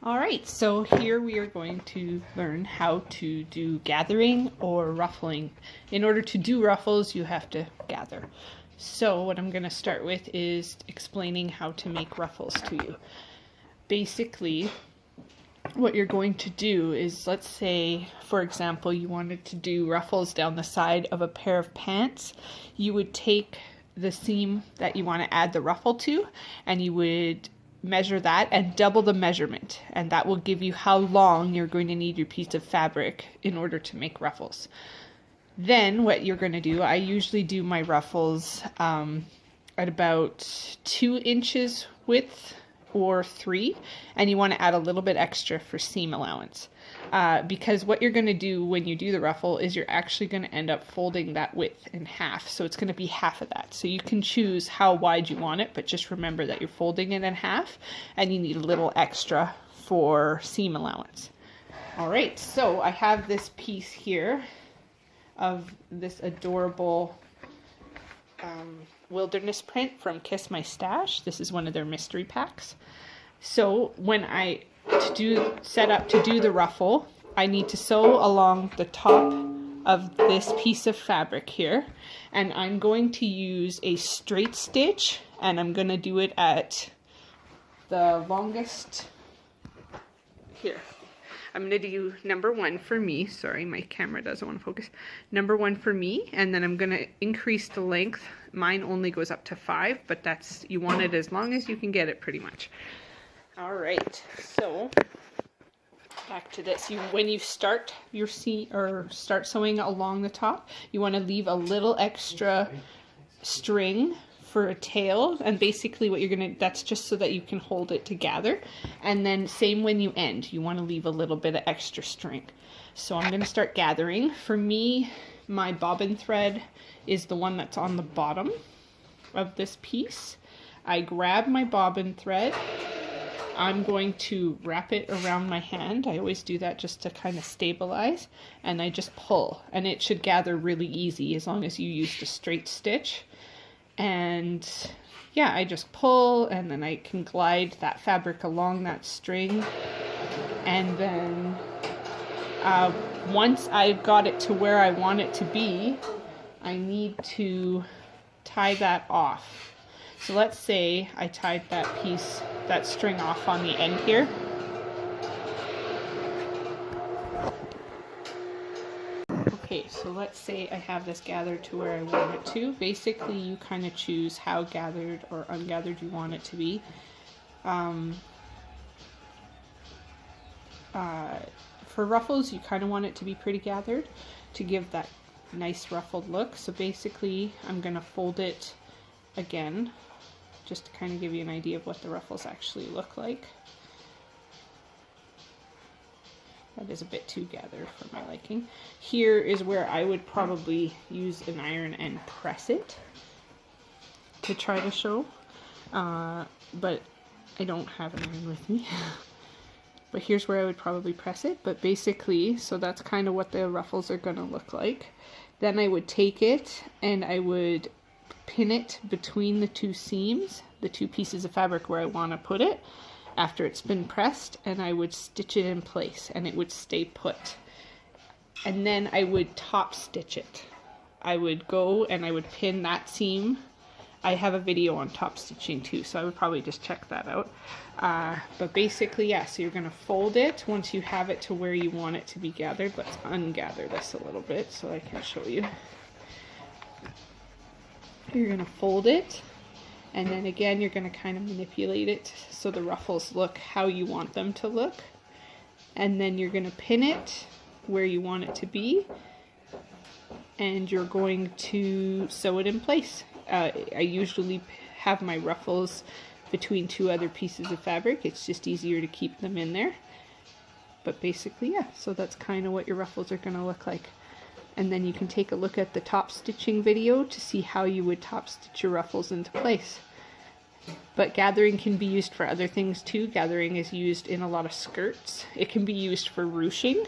Alright, so here we are going to learn how to do gathering or ruffling. In order to do ruffles, you have to gather. So what I'm going to start with is explaining how to make ruffles to you. Basically, what you're going to do is, let's say, for example, you wanted to do ruffles down the side of a pair of pants. You would take the seam that you want to add the ruffle to, and you would measure that and double the measurement, and that will give you how long you're going to need your piece of fabric in order to make ruffles. Then what you're going to do, I usually do my ruffles at about 2 inches width or 3, and you want to add a little bit extra for seam allowance. Because what you're going to do when you do the ruffle is you're actually going to end up folding that width in half. So it's going to be half of that. So you can choose how wide you want it, but just remember that you're folding it in half and you need a little extra for seam allowance. All right, so I have this piece here of this adorable wilderness print from Kiss My Stash. This is one of their mystery packs. So when I set up to do the ruffle, I need to sew along the top of this piece of fabric here, and I'm going to use a straight stitch, and I'm going to do it at the longest here. I'm going to do number 1 for me. Sorry, my camera doesn't want to focus. Number 1 for me, and then I'm going to increase the length. Mine only goes up to 5, but that's, you want it as long as you can get it pretty much. All right, so back to this. When you start your start sewing along the top, you want to leave a little extra string for a tail, and basically what you're gonna, that's just so that you can hold it together. And then same when you end, you want to leave a little bit of extra string. So I'm going to start gathering. For me, my bobbin thread is the one that's on the bottom of this piece. I grab my bobbin thread. I'm going to wrap it around my hand. I always do that just to kind of stabilize, and I just pull, and it should gather really easy as long as you use the straight stitch. And yeah, I just pull, and then I can glide that fabric along that string, and then once I've got it to where I want it to be, I need to tie that off. So let's say I tied that string off on the end here. Okay, so let's say I have this gathered to where I want it to. Basically, you kind of choose how gathered or ungathered you want it to be. For ruffles, you kind of want it to be pretty gathered to give that nice ruffled look. So basically, I'm going to fold it again, just to kind of give you an idea of what the ruffles actually look like. That is a bit too gathered for my liking. Here is where I would probably use an iron and press it to try to show, but I don't have an iron with me. But here's where I would probably press it. But basically, so that's kind of what the ruffles are going to look like. Then I would take it and I would pin it between the 2 seams, the 2 pieces of fabric where I want to put it after it's been pressed, and I would stitch it in place and it would stay put. And then I would top stitch it. I would go and I would pin that seam. I have a video on top stitching too, so I would probably just check that out. But basically, yeah, so you're going to fold it once you have it to where you want it to be gathered. Let's ungather this a little bit so I can show you. You're going to fold it, and then again you're going to kind of manipulate it so the ruffles look how you want them to look, and then you're going to pin it where you want it to be, and you're going to sew it in place. I usually have my ruffles between 2 other pieces of fabric. It's just easier to keep them in there. But basically, yeah, so that's kind of what your ruffles are going to look like. And then you can take a look at the top stitching video to see how you would top stitch your ruffles into place. But gathering can be used for other things too. Gathering is used in a lot of skirts. It can be used for ruching.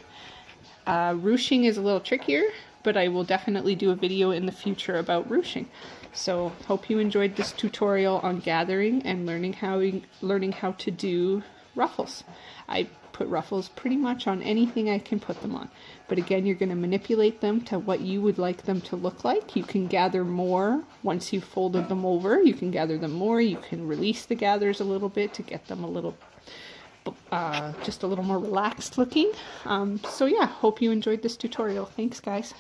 Ruching is a little trickier, but I will definitely do a video in the future about ruching. So hope you enjoyed this tutorial on gathering and learning how to do ruffles. I put ruffles pretty much on anything I can put them on. But again, you're going to manipulate them to what you would like them to look like. You can gather more once you've folded them over. You can gather them more. You can release the gathers a little bit to get them a little, just a little more relaxed looking. So yeah, hope you enjoyed this tutorial. Thanks, guys.